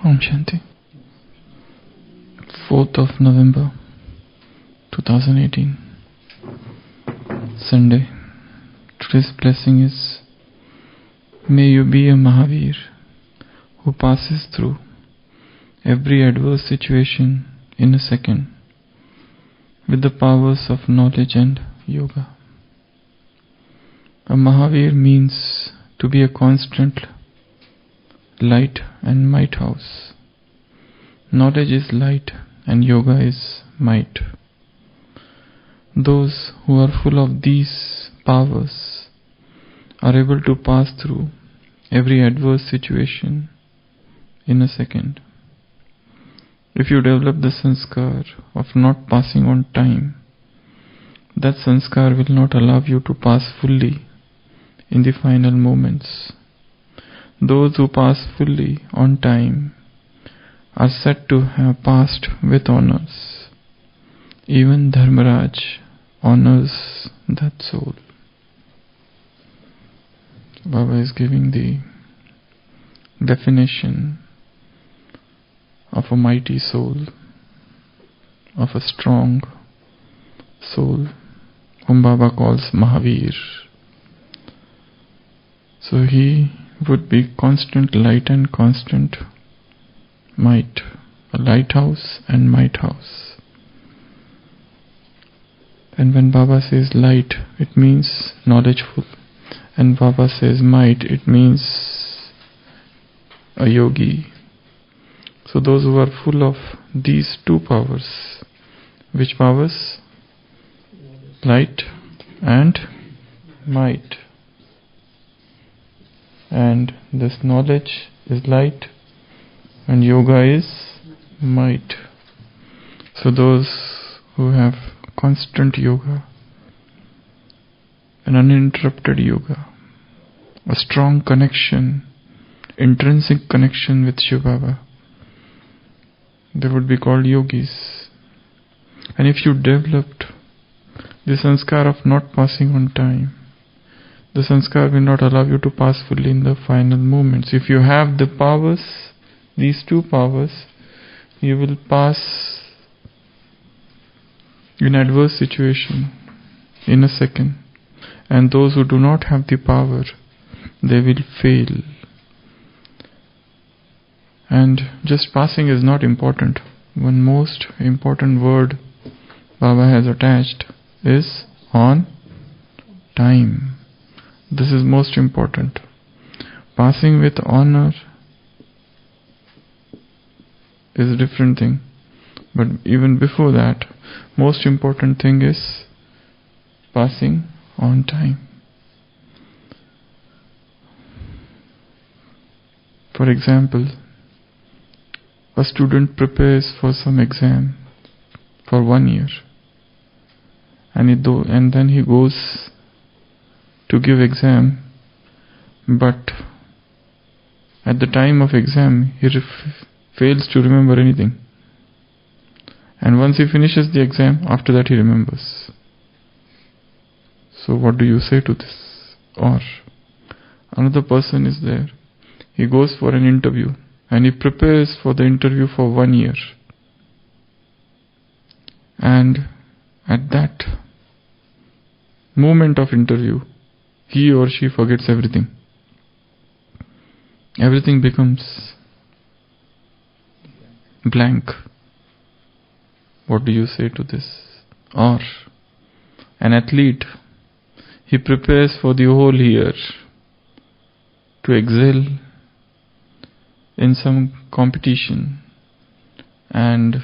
Om Shanti. 4th of November 2018, Sunday. Today's blessing is, may you be a Mahavir who passes through every adverse situation in a second with the powers of knowledge and yoga. A Mahavir means to be a constant light and might house. Knowledge is light and yoga is might. Those who are full of these powers are able to pass through every adverse situation in a second. If you develop the sanskar of not passing on time, that sanskar will not allow you to pass fully in the final moments. Those who pass fully on time are said to have passed with honors. Even Dharmaraj honors that soul. Baba is giving the definition of a mighty soul, of a strong soul, whom Baba calls Mahavir. So he would be constant light and constant might, a lighthouse and might house. And when Baba says light, it means knowledgeful, and Baba says might, it means a yogi. So those who are full of these two powers, which powers? Light and might. And this knowledge is light and yoga is might. So those who have constant yoga, an uninterrupted yoga, a strong connection, intrinsic connection with Shiva Baba, they would be called yogis. And if you developed the sanskar of not passing on time, the sanskar will not allow you to pass fully in the final moments. If you have the powers, these two powers, you will pass in adverse situation in a second. And those who do not have the power, they will fail. And just passing is not important. One most important word Baba has attached is on time. This is most important. Passing with honor is a different thing. But even before that, most important thing is passing on time. For example, a student prepares for some exam for 1 year, and then he goes to give exam, but at the time of exam he fails to remember anything, and once he finishes the exam, after that he remembers. So what do you say to this? Or another person is there, he goes for an interview and he prepares for the interview for 1 year, and at that moment of interview he or she forgets everything. Everything becomes blank. What do you say to this? Or an athlete, he prepares for the whole year to excel in some competition, and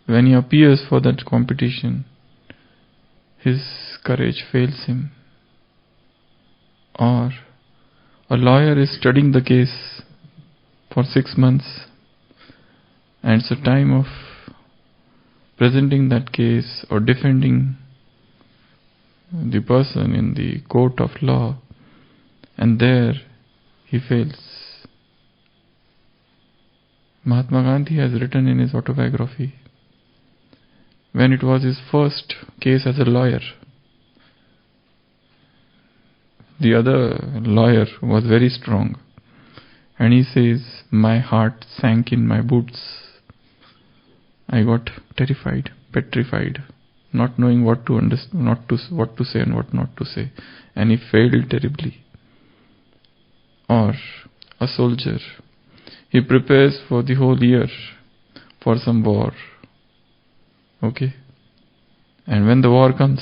when he appears for that competition, his courage fails him. Or a lawyer is studying the case for 6 months, and it's a time of presenting that case or defending the person in the court of law, and there he fails. Mahatma Gandhi has written in his autobiography, when it was his first case as a lawyer, the other lawyer was very strong, And he says, my heart sank in my boots. I got terrified, petrified, not knowing what to understand, what to say and what not to say. And he failed terribly. Or a soldier, he prepares for the whole year for some war. Okay? And when the war comes,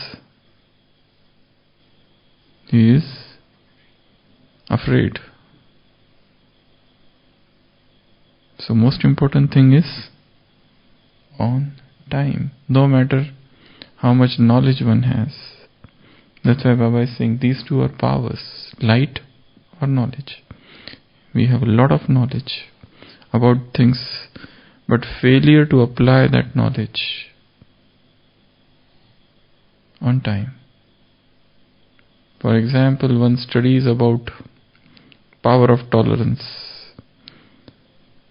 he is afraid. So most important thing is on time, no matter how much knowledge one has. That's why Baba is saying these two are powers, light or knowledge. We have a lot of knowledge about things, but failure to apply that knowledge on time. For example, one studies about power of tolerance,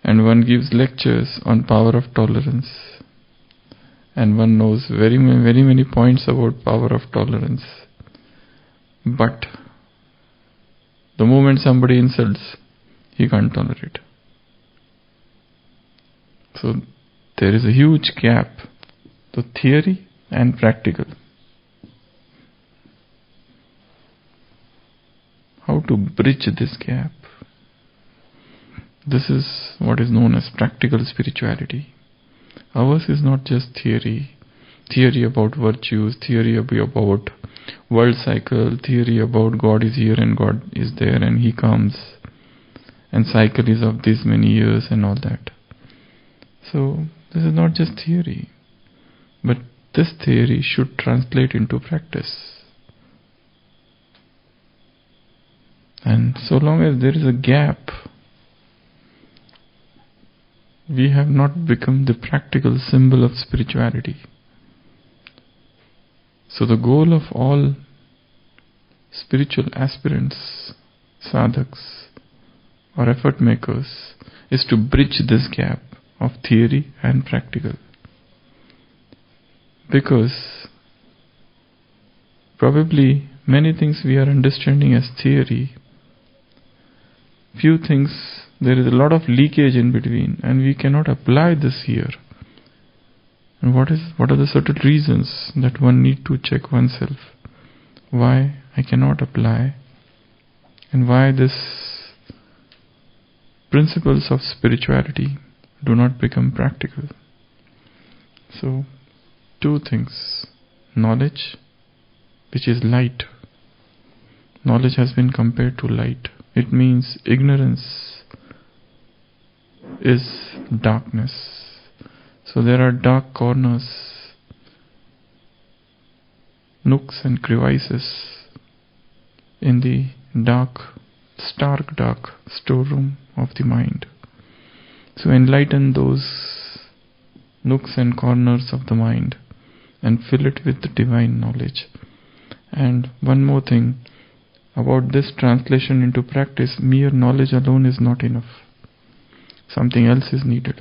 and one gives lectures on power of tolerance, and one knows very many points about power of tolerance. But the moment somebody insults, he can't tolerate. So there is a huge gap to theory and practical. How to bridge this gap? This is what is known as practical spirituality. Ours is not just theory about virtues, theory about world cycle, theory about God is here and God is there and He comes, and cycle is of this many years and all that. So this is not just theory, but this theory should translate into practice. And so long as there is a gap, we have not become the practical symbol of spirituality. So the goal of all spiritual aspirants, sadhaks or effort makers is to bridge this gap of theory and practical. Because probably many things we are understanding as theory, few things, there is a lot of leakage in between, and we cannot apply this here. And what are the certain reasons that one need to check oneself? Why I cannot apply, and why these principles of spirituality do not become practical. So, two things. Knowledge, which is light. Knowledge has been compared to light. It means ignorance is darkness. So there are dark corners, nooks and crevices in the stark dark storeroom of the mind. So enlighten those nooks and corners of the mind and fill it with the divine knowledge. And one more thing about this translation into practice, mere knowledge alone is not enough. Something else is needed.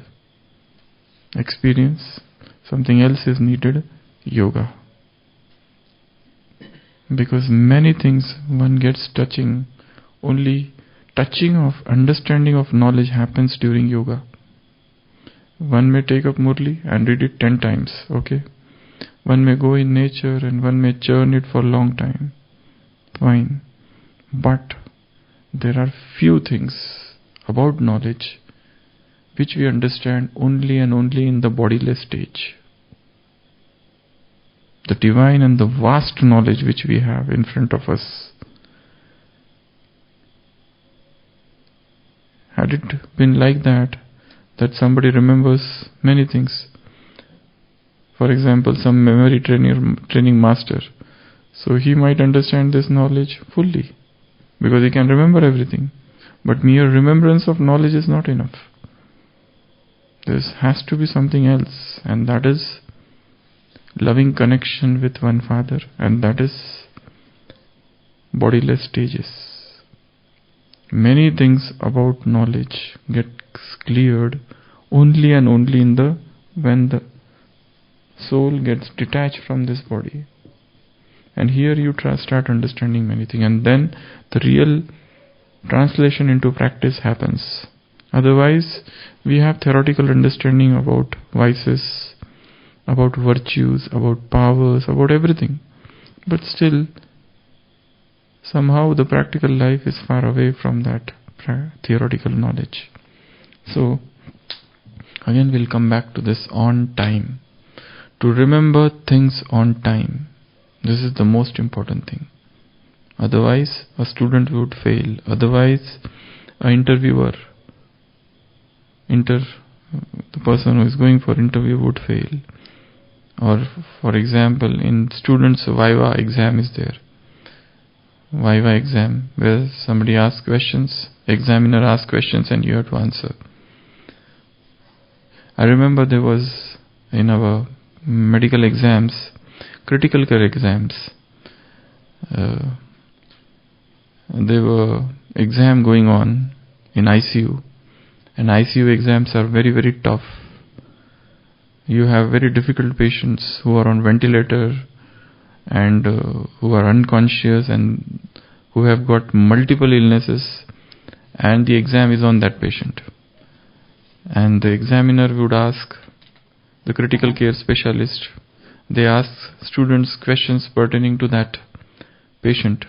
Experience. Something else is needed. Yoga. Because many things one gets touching, only touching of understanding of knowledge happens during yoga. One may take up Murli and read it 10 times, okay? One may go in nature and one may churn it for a long time. Fine. But there are few things about knowledge which we understand only and only in the bodiless stage. The divine and the vast knowledge which we have in front of us. Had it been like that somebody remembers many things. For example, some memory training master. So he might understand this knowledge fully because he can remember everything. But mere remembrance of knowledge is not enough. There has to be something else, and that is loving connection with one Father, and that is bodiless stages. Many things about knowledge get cleared only and only when the soul gets detached from this body. And here you start understanding many things, and then the real translation into practice happens. Otherwise, we have theoretical understanding about vices, about virtues, about powers, about everything. But still, somehow the practical life is far away from that theoretical knowledge. So, again we'll come back to this on time. To remember things on time. This is the most important thing. Otherwise, a student would fail. Otherwise, an interviewer, the person who is going for interview would fail. Or, for example, in students' Viva exam is there. Viva exam, where somebody asks questions, examiner asks questions and you have to answer. I remember there was in our medical exams, critical care exams, there were exam going on in ICU, and ICU exams are very, very tough. You have very difficult patients who are on ventilator and who are unconscious and who have got multiple illnesses, and the exam is on that patient. And the examiner would ask the critical care specialist, they ask students questions pertaining to that patient.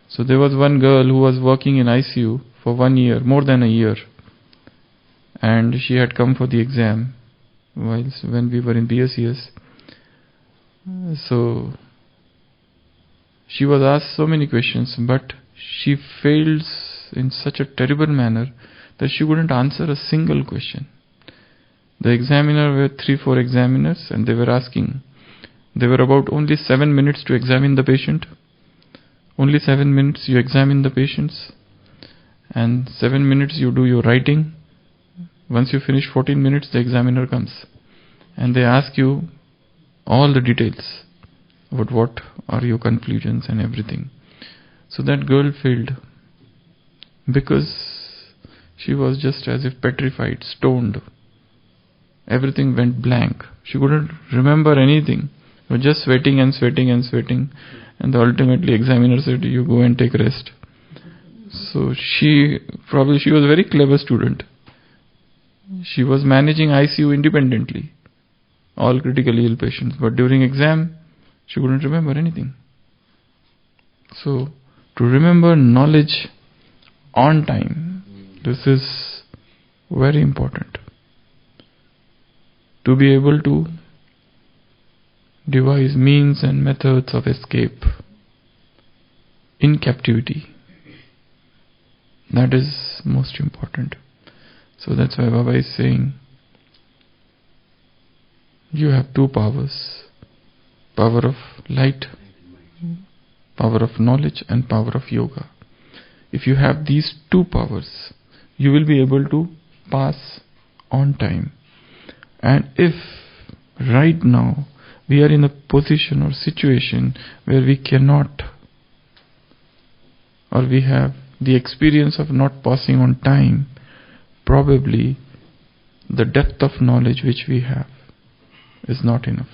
So there was one girl who was working in ICU for 1 year, more than a year, and she had come for the exam when we were in BSCS. So she was asked so many questions, but she failed in such a terrible manner that she couldn't answer a single question. The examiner were 3-4 examiners, and they were asking. There were about only 7 minutes to examine the patient. Only 7 minutes you examine the patients, and 7 minutes you do your writing. Once you finish 14 minutes, the examiner comes, and they ask you all the details about what are your conclusions and everything. So that girl failed because she was just as if petrified, stoned. Everything went blank. She couldn't remember anything. She was just sweating and sweating and sweating. And the ultimately examiner said, you go and take rest. So she was a very clever student. She was managing ICU independently, all critically ill patients. But during exam, she couldn't remember anything. So to remember knowledge on time, this is very important. To be able to devise means and methods of escape in captivity. That is most important. So that's why Baba is saying, you have two powers. Power of light, power of knowledge, and power of yoga. If you have these two powers, you will be able to pass on time. And if right now we are in a position or situation where we cannot, or we have the experience of not passing on time, probably the depth of knowledge which we have is not enough.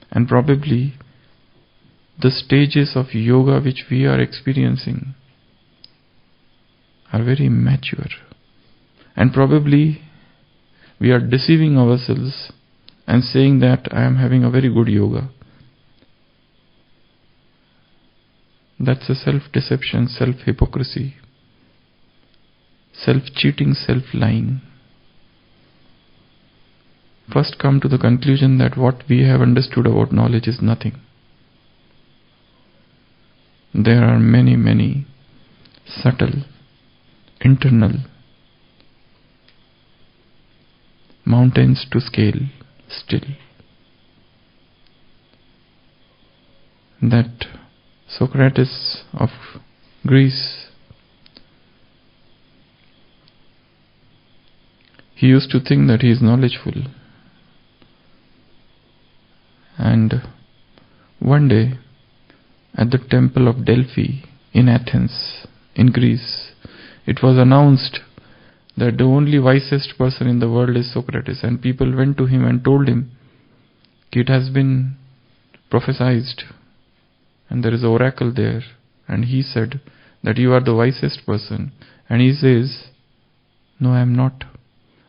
And probably the stages of yoga which we are experiencing are very immature. And probably we are deceiving ourselves and saying that I am having a very good yoga. That's a self-deception, self-hypocrisy, self-cheating, self-lying. First come to the conclusion that what we have understood about knowledge is nothing. There are many, many subtle, internal mountains to scale still. That Socrates of Greece, he used to think that he is knowledgeful. And one day, at the temple of Delphi in Athens, in Greece, it was announced that the only wisest person in the world is Socrates, and people went to him and told him, it has been prophesied, and there is an oracle there, and he said that you are the wisest person. And he says, no, I am not.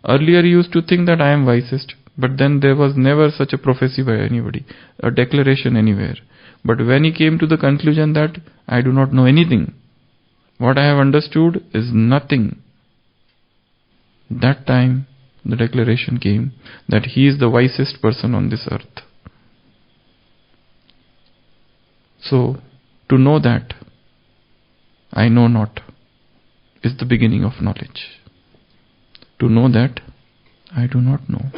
Earlier he used to think that I am wisest, but then there was never such a prophecy by anybody, a declaration anywhere. But when he came to the conclusion that I do not know anything, what I have understood is nothing, that time the declaration came that he is the wisest person on this earth. So, to know that I know not is the beginning of knowledge. To know that I do not know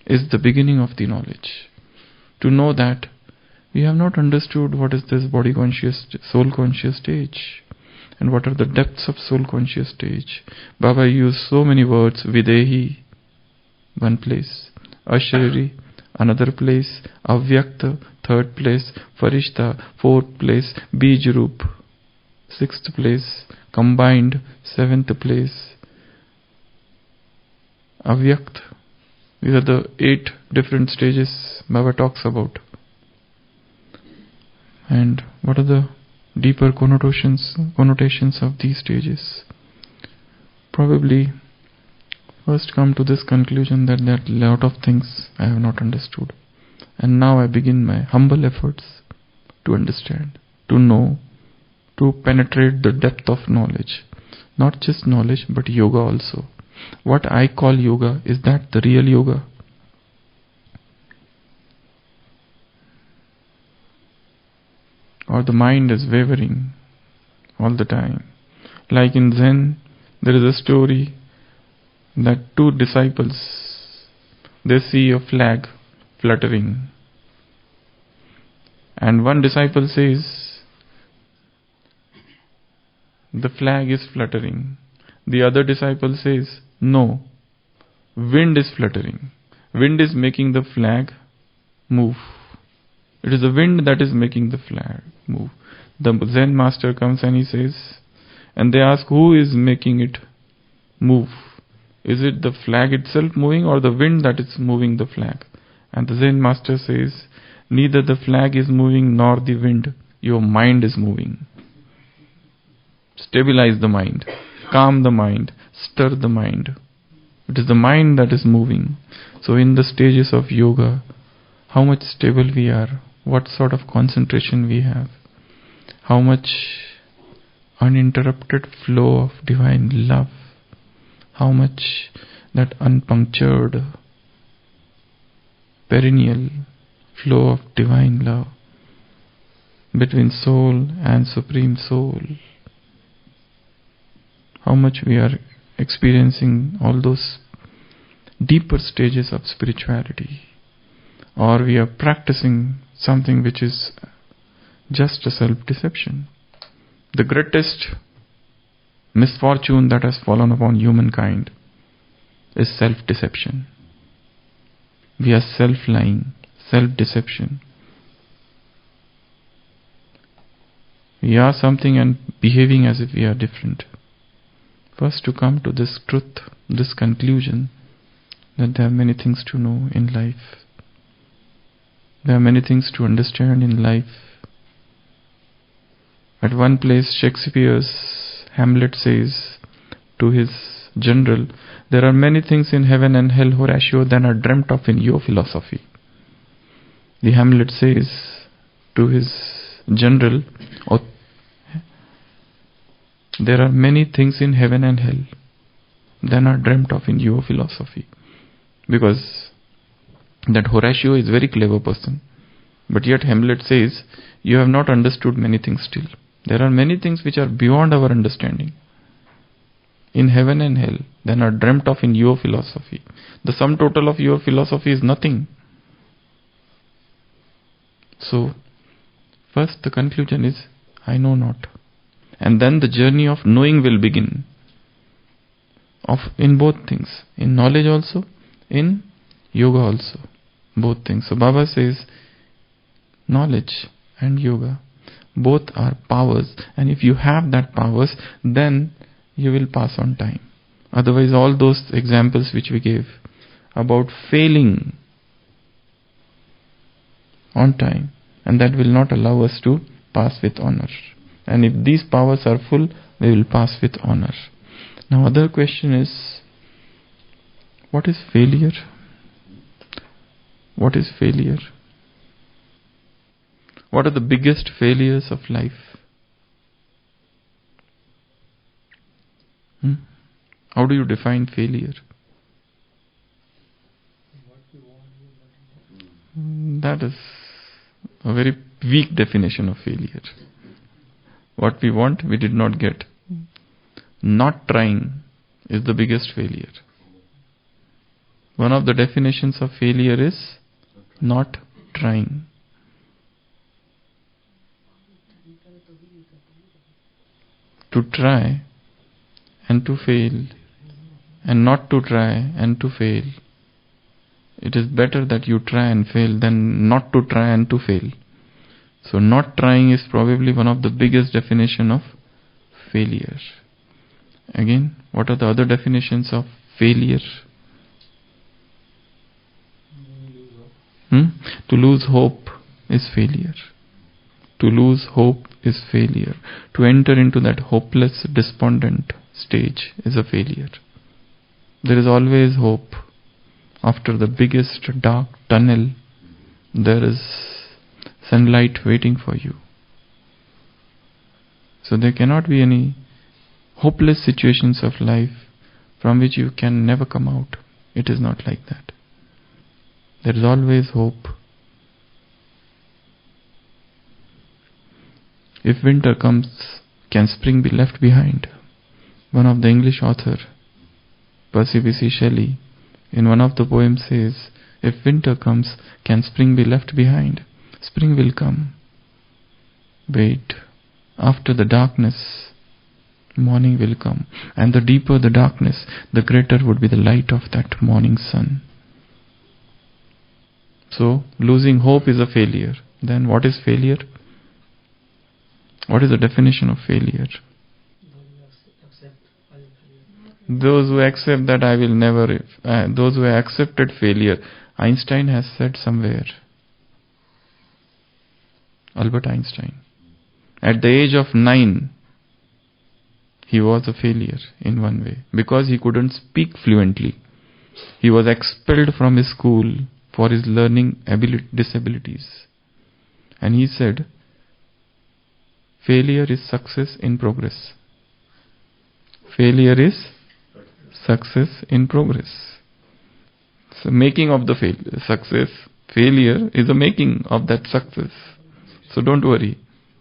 is the beginning of the knowledge. To know that we have not understood what is this body conscious, soul conscious stage, and what are the depths of soul conscious stage. Baba used so many words: Videhi, one place; Ashriri, another place; Avyakta, third place; Farishta, fourth place; Bijrup, sixth place; Combined, seventh place; Avyakt. These are the 8 different stages Baba talks about. And what are the deeper connotations of these stages? Probably first come to this conclusion that there are a lot of things I have not understood. And now I begin my humble efforts to understand, to know, to penetrate the depth of knowledge. Not just knowledge, but yoga also. What I call yoga, is that the real yoga? Or the mind is wavering all the time. Like in Zen, there is a story that 2 disciples, they see a flag fluttering. And one disciple says, the flag is fluttering. The other disciple says, no, wind is fluttering. Wind is making the flag move. It is the wind that is making the flag move. The Zen master comes and he says, and they ask, who is making it move? Is it the flag itself moving or the wind that is moving the flag? And the Zen master says, neither the flag is moving nor the wind. Your mind is moving. Stabilize the mind. Calm the mind. Stir the mind. It is the mind that is moving. So in the stages of yoga, how much stable we are, what sort of concentration we have, how much uninterrupted flow of divine love, how much that unpunctured, perennial flow of divine love between soul and Supreme Soul, how much we are experiencing all those deeper stages of spirituality, or we are practicing something which is just a self-deception. The greatest misfortune that has fallen upon humankind is self-deception. We are self-lying, self-deception. We are something and behaving as if we are different. First, to come to this truth, this conclusion, that there are many things to know in life. There are many things to understand in life. At one place, Shakespeare's Hamlet says to his general, there are many things in heaven and hell, Horatio, than are dreamt of in your philosophy. The Hamlet says to his general, there are many things in heaven and hell than are dreamt of in your philosophy. Because that Horatio is a very clever person. But yet Hamlet says, you have not understood many things still. There are many things which are beyond our understanding in heaven and hell than are dreamt of in your philosophy. The sum total of your philosophy is nothing. So, first the conclusion is, I know not. And then the journey of knowing will begin. In both things. In knowledge also, in yoga also. Both things. So Baba says, knowledge and yoga, both are powers. And if you have that powers, then you will pass on time. Otherwise, all those examples which we gave about failing on time, and that will not allow us to pass with honor. And if these powers are full, we will pass with honor. Now other question is, what is failure? What is failure? What are the biggest failures of life? How do you define failure? That is a very weak definition of failure. What we want, we did not get. Not trying is the biggest failure. One of the definitions of failure is not trying. To try and to fail, and not to try and to fail. It is better that you try and fail than not to try and to fail. So not trying is probably one of the biggest definition of failure. Again, what are the other definitions of failure? To lose hope is failure. To lose hope is failure. To enter into that hopeless, despondent stage is a failure. There is always hope. After the biggest dark tunnel, there is sunlight waiting for you. So there cannot be any hopeless situations of life from which you can never come out. It is not like that. There is always hope. If winter comes, can spring be left behind? One of the English author, Percy B.C. Shelley, in one of the poems says, if winter comes, can spring be left behind? Spring will come. Wait. After the darkness, morning will come. And the deeper the darkness, the greater would be the light of that morning sun. So, losing hope is a failure. Then what is failure? What is the definition of failure? Those who accept that I will never, those who have accepted failure. Einstein has said somewhere, Albert Einstein, at the age of 9, he was a failure in one way because he couldn't speak fluently. He was expelled from his school for his learning disabilities. And he said, failure is success in progress. Failure is success in progress. So making of the success, failure is a making of that success. So don't worry.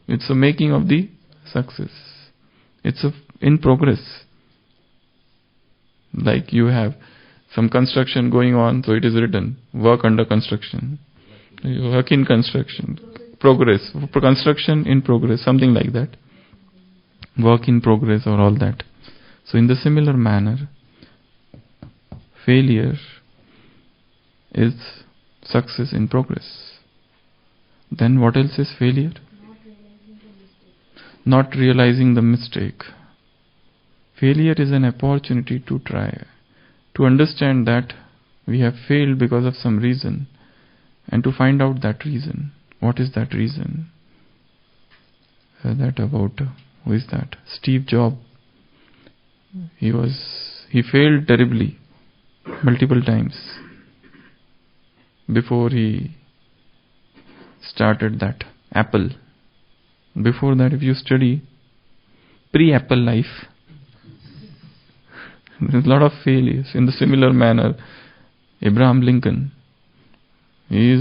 It's a making of the success. It's in progress. Like you have some construction going on, so it is written, work under construction. You work in construction. Progress. Construction in progress. Something like that. Work in progress or all that. So in the similar manner, failure is success in progress. Then what else is failure? Not realizing the mistake. Failure is an opportunity to try, to understand that we have failed because of some reason, and to find out that reason. What is that reason? That about, who is that? Steve Jobs. He failed terribly, multiple times, before he started that Apple. Before that, if you study pre-Apple life, there's a lot of failures. In the similar manner, Abraham Lincoln, he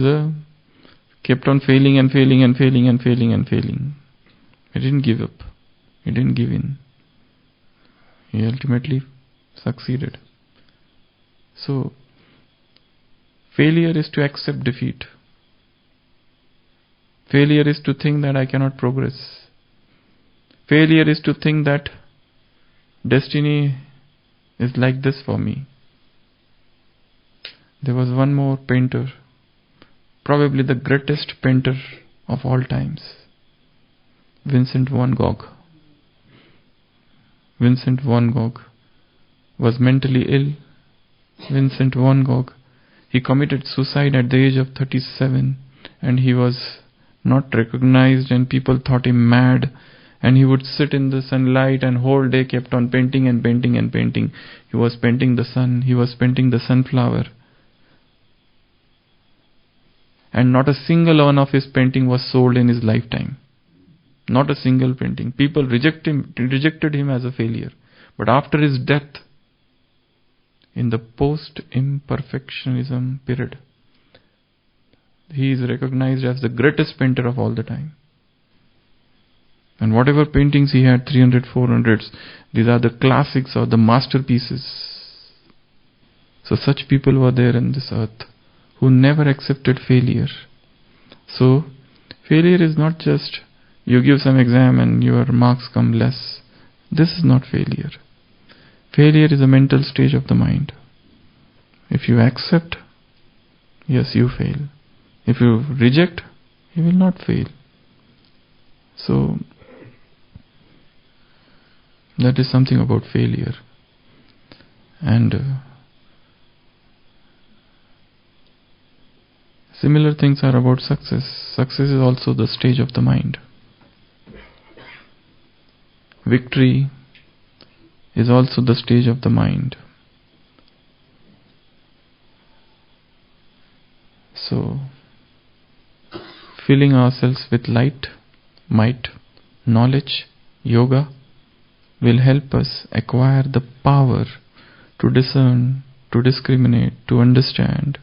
kept on failing and failing and failing and failing and failing. He didn't give up. He didn't give in. He ultimately succeeded. So, failure is to accept defeat. Failure is to think that I cannot progress. Failure is to think that destiny is like this for me. There was one more painter, probably the greatest painter of all times, Vincent van Gogh. Vincent van Gogh was mentally ill. Vincent van Gogh, he committed suicide at the age of 37, and he was not recognized, and people thought him mad, And he would sit in the sunlight and whole day kept on painting and painting and painting. He was painting the sun, he was painting the sunflower. And not a single one of his painting was sold in his lifetime. Not a single painting. People rejected him as a failure. But after his death, in the post-imperfectionism period, he is recognized as the greatest painter of all the time. And whatever paintings he had, 300, 400s, these are the classics or the masterpieces. So such people were there in this earth who never accepted failure. So failure is not just you give some exam and your marks come less. This is not failure. Failure is a mental stage of the mind. If you accept, yes, you fail. If you reject, you will not fail. So that is something about failure. And similar things are about success. Success is also the stage of the mind. Victory is also the stage of the mind. So, filling ourselves with light, might, knowledge, yoga will help us acquire the power to discern, to discriminate, to understand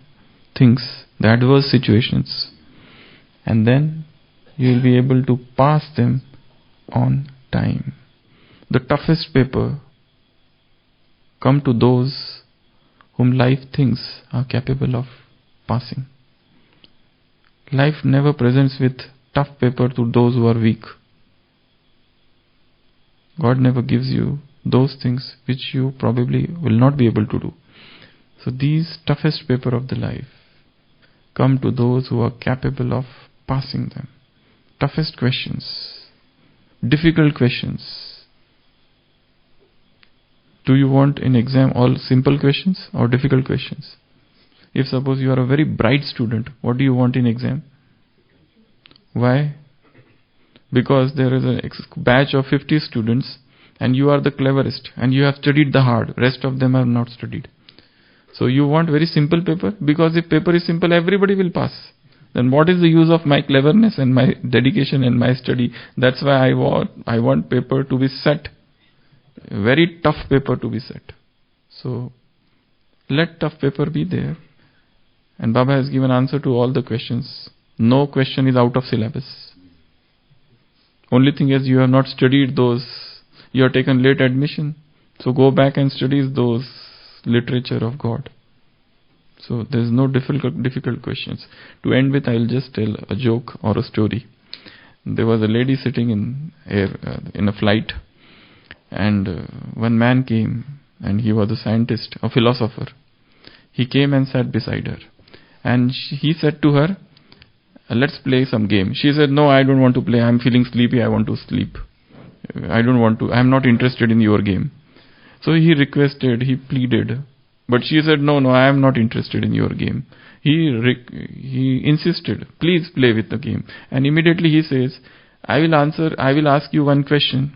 things, the adverse situations, and then you will be able to pass them on time. The toughest paper come to those whom life thinks are capable of passing. Life never presents with tough paper to those who are weak. God never gives you those things which you probably will not be able to do. So these toughest paper of the life come to those who are capable of passing them. Toughest questions, difficult questions. Do you want in exam all simple questions or difficult questions? If suppose you are a very bright student, what do you want in exam? Why? Because there is a batch of 50 students and you are the cleverest and you have studied the hard, rest of them have not studied. So you want very simple paper, because if paper is simple everybody will pass. Then what is the use of my cleverness and my dedication and my study? That's why I want paper to be set, very tough paper to be set. So let tough paper be there. And Baba has given answer to all the questions. No question is out of syllabus. Only thing is you have not studied those. You have taken late admission. So go back and study those literature of God. So there is no difficult questions. To end with, I will just tell a joke or a story. There was a lady sitting in a flight, and one man came, and he was a scientist, a philosopher. He came and sat beside her, and he said to her, "Let's play some game." She said, "No, I don't want to play. I'm feeling sleepy. I want to sleep. I'm not interested in your game." So he requested, he pleaded. But she said, no, I am not interested in your game. He insisted, please play with the game. And immediately he says, I will ask you one question.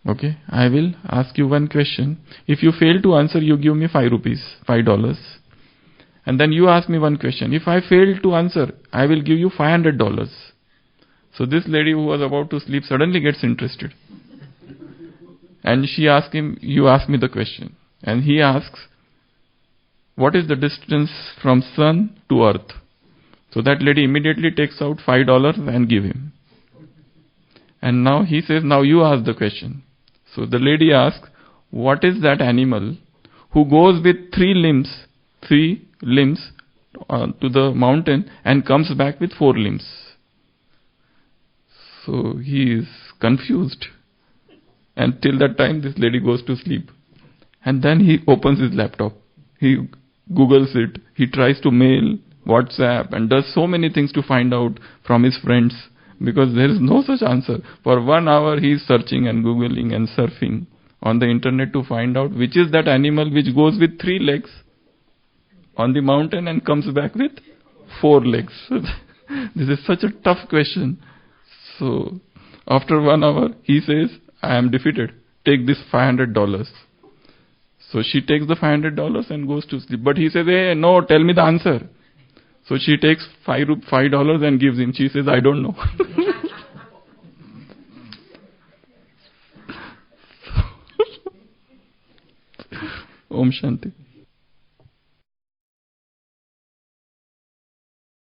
Okay, I will ask you one question. If you fail to answer, you give me $5. And then you ask me one question. If I fail to answer, I will give you $500. So this lady who was about to sleep suddenly gets interested. And she asked him, you ask me the question. And he asks, what is the distance from sun to earth? So that lady immediately takes out $5 and give him. And now he says, now you ask the question. So the lady asks, what is that animal who goes with three limbs to the mountain and comes back with 4 limbs? So he is confused. And till that time, this lady goes to sleep. And then he opens his laptop. He Googles it. He tries to mail, WhatsApp, and does so many things to find out from his friends, because there is no such answer. For 1 hour, he is searching and Googling and surfing on the internet to find out which is that animal which goes with 3 legs on the mountain and comes back with 4 legs. This is such a tough question. So After 1 hour, he says, I am defeated. Take this $500. So she takes the $500 and goes to sleep. But he says, hey, no, tell me the answer. So she takes $5 and gives him. She says, I don't know. Om Shanti.